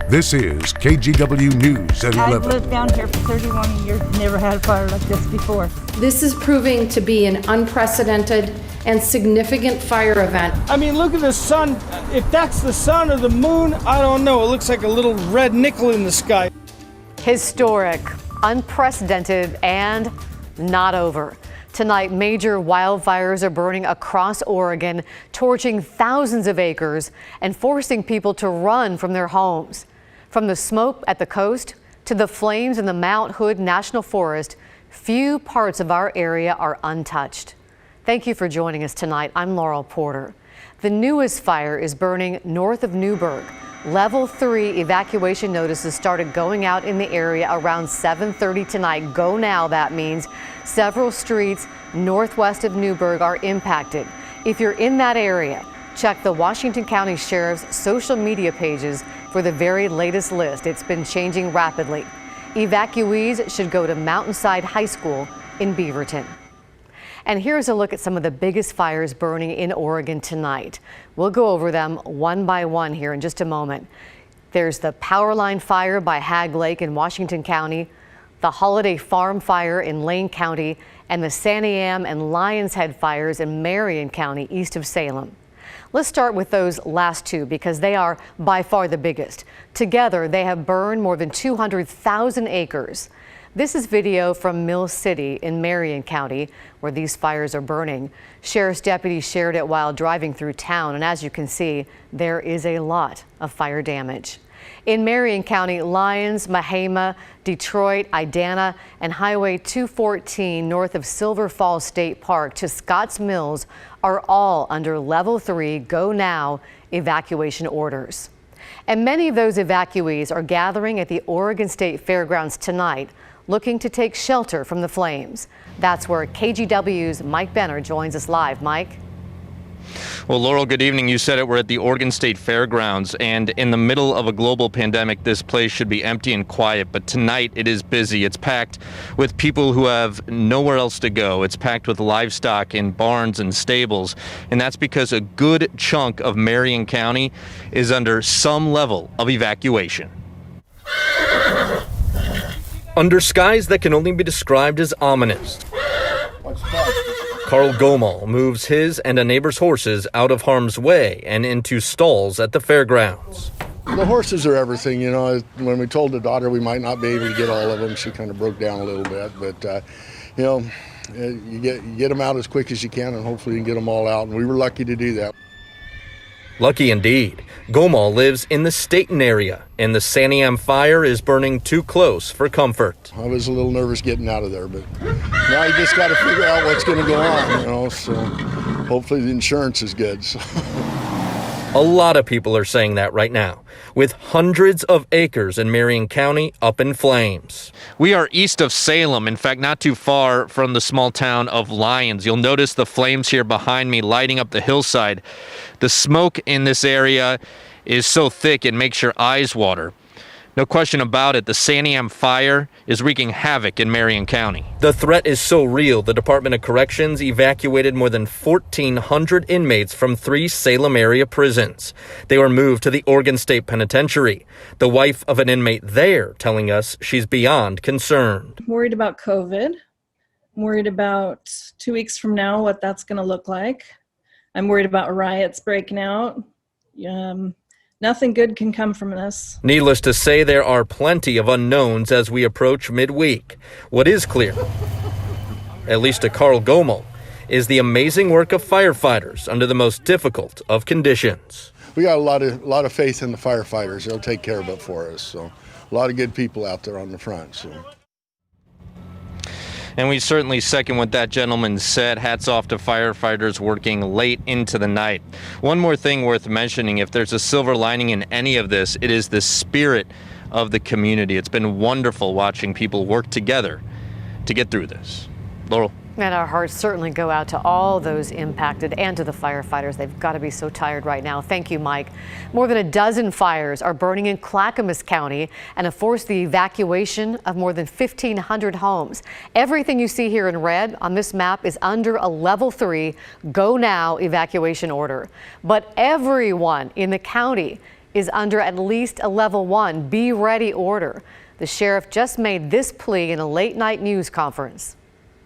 This is KGW News at 11. I've lived down here for 31 years, never had a fire like this before. This is proving to be an unprecedented and significant fire event. I mean, look at the sun. If that's the sun or the moon, I don't know. It looks like a little red nickel in the sky. Historic, unprecedented, and not over. Tonight, major wildfires are burning across Oregon, torching thousands of acres and forcing people to run from their homes. From the smoke at the coast to the flames in the Mount Hood National Forest, few parts of our area are untouched. Thank you for joining us tonight. I'm Laurel Porter. The newest fire is burning north of Newburgh. Level 3 evacuation notices started going out in the area around 7:30 tonight. Go now, that means. Several streets northwest of Newburgh are impacted. If you're in that area, check the Washington County Sheriff's social media pages for the very latest list. It's been changing rapidly. Evacuees should go to Mountainside High School in Beaverton. And here's a look at some of the biggest fires burning in Oregon tonight. We'll go over them one by one here in just a moment. There's the Powerline Fire by Hagg Lake in Washington County, the Holiday Farm Fire in Lane County, and the Santiam and Lions Head fires in Marion County east of Salem. Let's start with those last two because they are by far the biggest. Together, they have burned more than 200,000 acres. This is video from Mill City in Marion County, where these fires are burning. Sheriff's deputies shared it while driving through town, and as you can see, there is a lot of fire damage. In Marion County, Lyons, Mahama, Detroit, Idana, and Highway 214 north of Silver Falls State Park to Scotts Mills are all under Level 3 Go Now evacuation orders. And many of those evacuees are gathering at the Oregon State Fairgrounds tonight, looking to take shelter from the flames. That's where KGW's Mike Benner joins us live. Mike? Well, Laurel, good evening. You said it. We're at the Oregon State Fairgrounds, and in the middle of a global pandemic, this place should be empty and quiet. But tonight it is busy. It's packed with people who have nowhere else to go. It's packed with livestock in barns and stables, and that's because a good chunk of Marion County is under some level of evacuation. Under skies that can only be described as ominous, Carl Gomal moves his and a neighbor's horses out of harm's way and into stalls at the fairgrounds. The horses are everything, you know. When we told the daughter we might not be able to get all of them, she kind of broke down a little bit. But, you know, you get them out as quick as you can, and hopefully you can get them all out. And we were lucky to do that. Lucky indeed. Gomal lives in the Staten area, and the Santiam fire is burning too close for comfort. I was a little nervous getting out of there, but now you just got to figure out what's going to go on, you know, so hopefully the insurance is good. So. A lot of people are saying that right now, with hundreds of acres in Marion County up in flames. We are east of Salem, in fact, not too far from the small town of Lyons. You'll notice the flames here behind me lighting up the hillside. The smoke in this area is so thick it makes your eyes water. No question about it, the Santiam fire is wreaking havoc in Marion County. The threat is so real, the Department of Corrections evacuated more than 1,400 inmates from 3 Salem area prisons. They were moved to the Oregon State Penitentiary. The wife of an inmate there telling us she's beyond concerned. I'm worried about COVID. I'm worried about 2 weeks from now, what that's going to look like. I'm worried about riots breaking out. Nothing good can come from this. Needless to say, there are plenty of unknowns as we approach midweek. What is clear, at least to Carl Gomal, is the amazing work of firefighters under the most difficult of conditions. We got a lot of faith in the firefighters. They'll take care of it for us. So a lot of good people out there on the front. So. And we certainly second what that gentleman said. Hats off to firefighters working late into the night. One more thing worth mentioning, if there's a silver lining in any of this, it is the spirit of the community. It's been wonderful watching people work together to get through this. Laurel. And our hearts certainly go out to all those impacted and to the firefighters. They've got to be so tired right now. Thank you, Mike. More than a dozen fires are burning in Clackamas County and have forced the evacuation of more than 1,500 homes. Everything you see here in red on this map is under a Level 3 Go Now evacuation order. But everyone in the county is under at least a level 1 be ready order. The sheriff just made this plea in a late night news conference.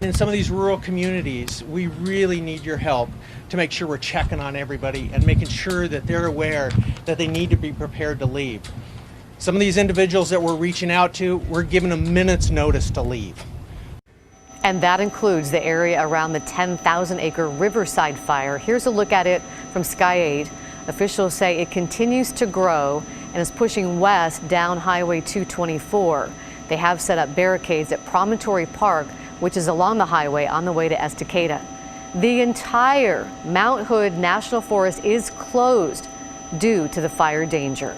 In some of these rural communities, we really need your help to make sure we're checking on everybody and making sure that they're aware that they need to be prepared to leave. Some of these individuals that we're reaching out to, we're giving them minutes notice to leave. And that includes the area around the 10,000-acre Riverside fire. Here's a look at it from Sky 8. Officials say it continues to grow and is pushing west down Highway 224. They have set up barricades at Promontory Park, which is along the highway on the way to Estacada. The entire Mount Hood National Forest is closed due to the fire danger.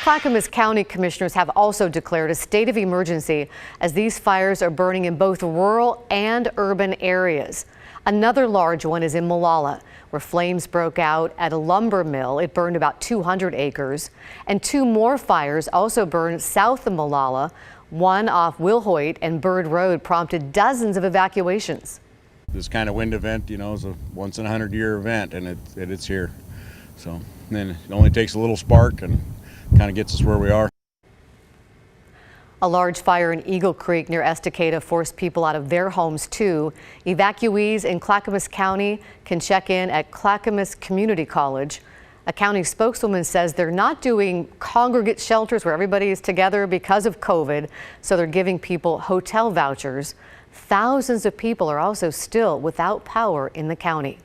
Clackamas County commissioners have also declared a state of emergency as these fires are burning in both rural and urban areas. Another large one is in Molalla, where flames broke out at a lumber mill. It burned about 200 acres. And 2 more fires also burned south of Molalla. One off Wilhoit and Bird Road prompted dozens of evacuations. This kind of wind event, is a once in a 100-year event, and it's here. So then it only takes a little spark and kind of gets us where we are. A large fire in Eagle Creek near Estacada forced people out of their homes too. Evacuees in Clackamas County can check in at Clackamas Community College. A county spokeswoman says they're not doing congregate shelters where everybody is together because of COVID, so they're giving people hotel vouchers. Thousands of people are also still without power in the county.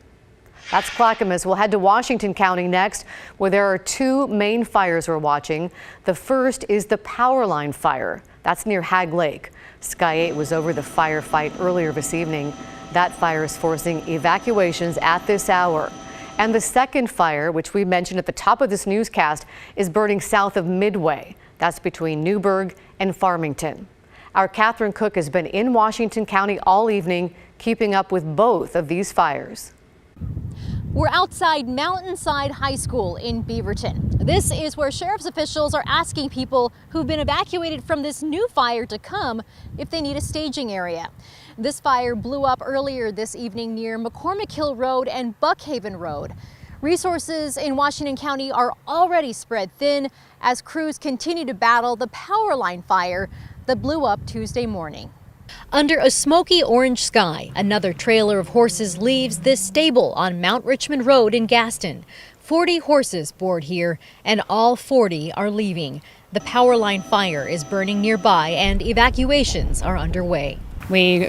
That's Clackamas. We'll head to Washington County next, where there are 2 main fires we're watching. The first is the power line fire. That's near Hag Lake. Sky 8 was over the firefight earlier this evening. That fire is forcing evacuations at this hour. And the second fire, which we mentioned at the top of this newscast, is burning south of Midway. That's between Newburgh and Farmington. Our Catherine Cook has been in Washington County all evening, keeping up with both of these fires. We're outside Mountainside High School in Beaverton. This is where sheriff's officials are asking people who've been evacuated from this new fire to come if they need a staging area. This fire blew up earlier this evening near McCormick Hill Road and Buckhaven Road. Resources in Washington County are already spread thin as crews continue to battle the power line fire that blew up Tuesday morning. Under a smoky orange sky, another trailer of horses leaves this stable on Mount Richmond Road in Gaston. 40 horses board here, and all 40 are leaving. The power line fire is burning nearby, and evacuations are underway. They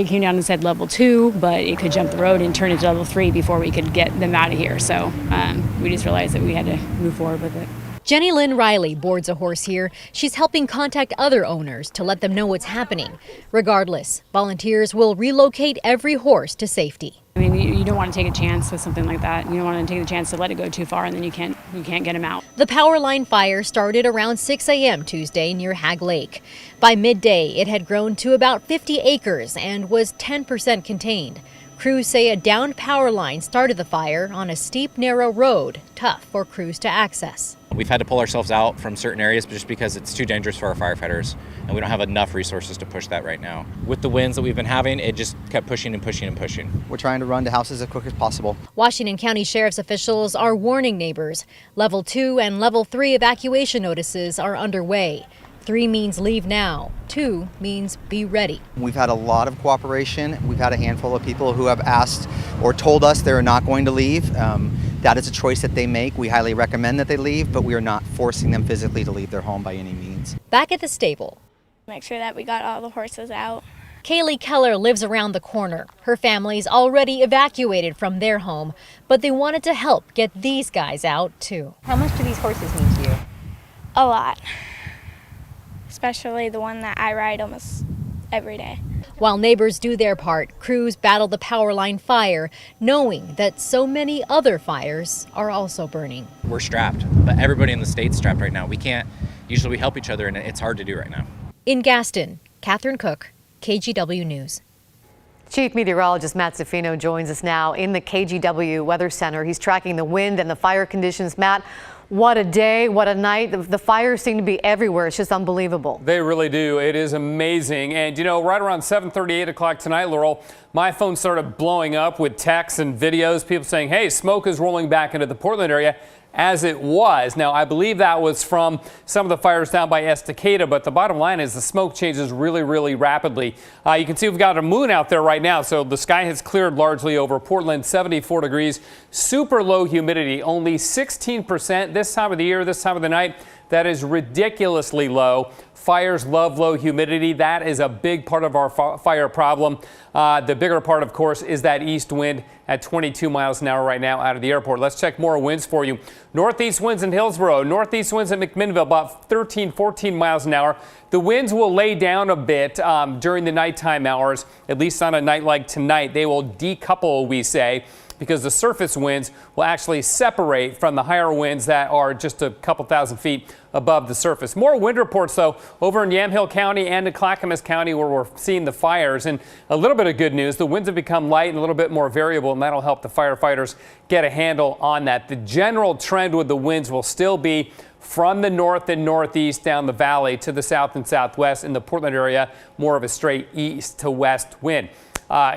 came down and said level 2, but it could jump the road and turn into level 3 before we could get them out of here. So we just realized that we had to move forward with it. Jenny Lynn Riley boards a horse here. She's helping contact other owners to let them know what's happening. Regardless, volunteers will relocate every horse to safety. I mean, you don't want to take a chance with something like that. You don't want to take the chance to let it go too far, and then you can't get them out. The power line fire started around 6 a.m. Tuesday near Hag Lake. By midday, it had grown to about 50 acres and was 10% contained. Crews say a downed power line started the fire on a steep, narrow road, tough for crews to access. We've had to pull ourselves out from certain areas just because it's too dangerous for our firefighters, and we don't have enough resources to push that right now. With the winds that we've been having, it just kept pushing and pushing and pushing. We're trying to run to houses as quick as possible. Washington County Sheriff's officials are warning neighbors. Level 2 and Level 3 evacuation notices are underway. 3 means leave now. 2 means be ready. We've had a lot of cooperation. We've had a handful of people who have asked or told us they're not going to leave. That is a choice that they make. We highly recommend that they leave, but we are not forcing them physically to leave their home by any means. Back at the stable. Make sure that we got all the horses out. Kaylee Keller lives around the corner. Her family's already evacuated from their home, but they wanted to help get these guys out too. How much do these horses mean to you? A lot. Especially the one that I ride almost every day. While neighbors do their part, crews battle the power line fire, knowing that so many other fires are also burning. We're strapped, but everybody in the state's strapped right now. Usually we help each other, and it's hard to do right now. In Gaston, Catherine Cook, KGW News. Chief Meteorologist Matt Zaffino joins us now in the KGW Weather Center. He's tracking the wind and the fire conditions. Matt, what a day, what a night. The fires seem to be everywhere. It's just unbelievable. They really do. It is amazing. And, right around 7:30, 8 o'clock tonight, Laurel, my phone started blowing up with texts and videos, people saying, hey, smoke is rolling back into the Portland area. as it was. Now, I believe that was from some of the fires down by Estacada, but the bottom line is the smoke changes really, really rapidly. You can see we've got a moon out there right now, so the sky has cleared largely over Portland, 74 degrees, super low humidity, only 16% this time of the year, this time of the night. That is ridiculously low. Fires love low humidity. That is a big part of our fire problem. The bigger part, of course, is that east wind at 22 miles an hour right now out of the airport. Let's check more winds for you. Northeast winds in Hillsborough, northeast winds at McMinnville, about 13, 14 miles an hour. The winds will lay down a bit during the nighttime hours, at least on a night like tonight. They will decouple, we say, because the surface winds will actually separate from the higher winds that are just a couple thousand feet above the surface. More wind reports, though, over in Yamhill County and in Clackamas County, where we're seeing the fires. And a little bit of good news, the winds have become light and a little bit more variable, and that'll help the firefighters get a handle on that. The general trend with the winds will still be from the north and northeast down the valley to the south and southwest. In the Portland area, more of a straight east to west wind.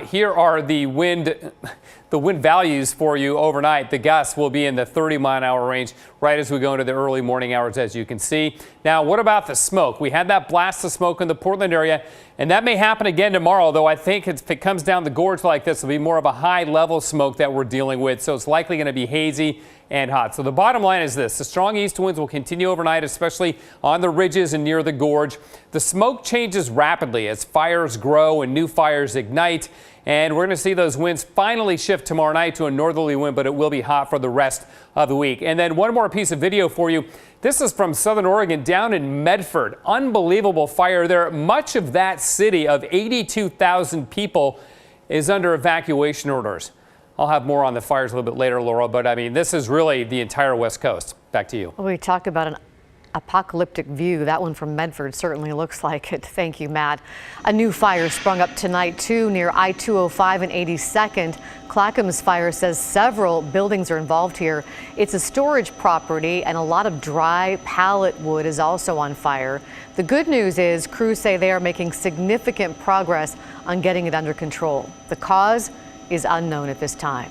Here are the wind values for you overnight. The gusts will be in the 30-mile-an-hour range right as we go into the early morning hours, as you can see. Now, what about the smoke? We had that blast of smoke in the Portland area, and that may happen again tomorrow, though I think if it comes down the gorge like this, it'll be more of a high-level smoke that we're dealing with, so it's likely going to be hazy and hot. So the bottom line is this: the strong east winds will continue overnight, especially on the ridges and near the gorge. The smoke changes rapidly as fires grow and new fires ignite. And we're going to see those winds finally shift tomorrow night to a northerly wind, but it will be hot for the rest of the week. And then one more piece of video for you. This is from Southern Oregon down in Medford. Unbelievable fire there. Much of that city of 82,000 people is under evacuation orders. I'll have more on the fires a little bit later, Laura, but I mean, this is really the entire West Coast. Back to you. Well, we talk about an apocalyptic view. That one from Medford certainly looks like it. Thank you, Matt. A new fire sprung up tonight, too, near I-205 and 82nd. Clackamas Fire says several buildings are involved here. It's a storage property, and a lot of dry pallet wood is also on fire. The good news is crews say they are making significant progress on getting it under control. The cause is unknown at this time.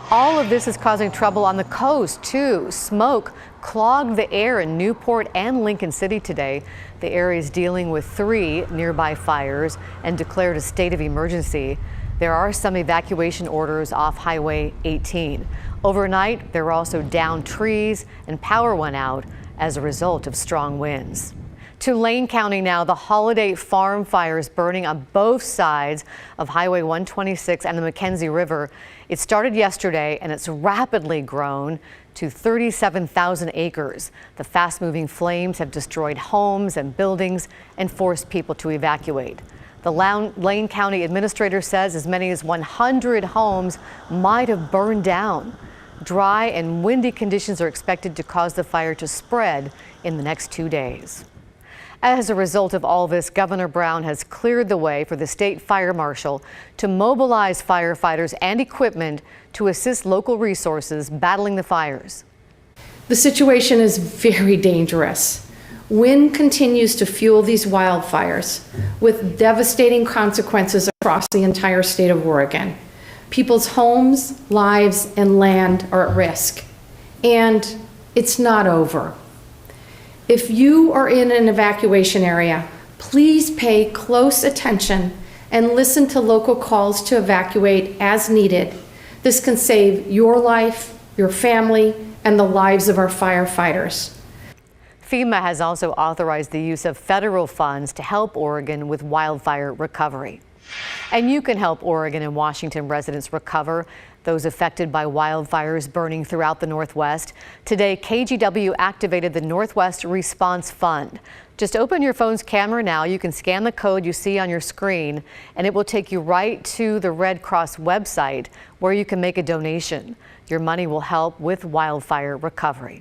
All of this is causing trouble on the coast, too. Smoke clogged the air in Newport and Lincoln City today. The area is dealing with 3 nearby fires and declared a state of emergency. There are some evacuation orders off Highway 18. Overnight, there were also downed trees and power went out as a result of strong winds. To Lane County now, the Holiday Farm fires burning on both sides of Highway 126 and the McKenzie River. It started yesterday and it's rapidly grown to 37,000 acres. The fast-moving flames have destroyed homes and buildings and forced people to evacuate. The Lane County administrator says as many as 100 homes might have burned down. Dry and windy conditions are expected to cause the fire to spread in the next 2 days. As a result of all this, Governor Brown has cleared the way for the state fire marshal to mobilize firefighters and equipment to assist local resources battling the fires. The situation is very dangerous. Wind continues to fuel these wildfires with devastating consequences across the entire state of Oregon. People's homes, lives, and land are at risk. And it's not over. If you are in an evacuation area, please pay close attention and listen to local calls to evacuate as needed. This can save your life, your family, and the lives of our firefighters. FEMA has also authorized the use of federal funds to help Oregon with wildfire recovery. And you can help Oregon and Washington residents recover, those affected by wildfires burning throughout the Northwest. Today, KGW activated the Northwest Response Fund. Just open your phone's camera now. You can scan the code you see on your screen, and it will take you right to the Red Cross website where you can make a donation. Your money will help with wildfire recovery.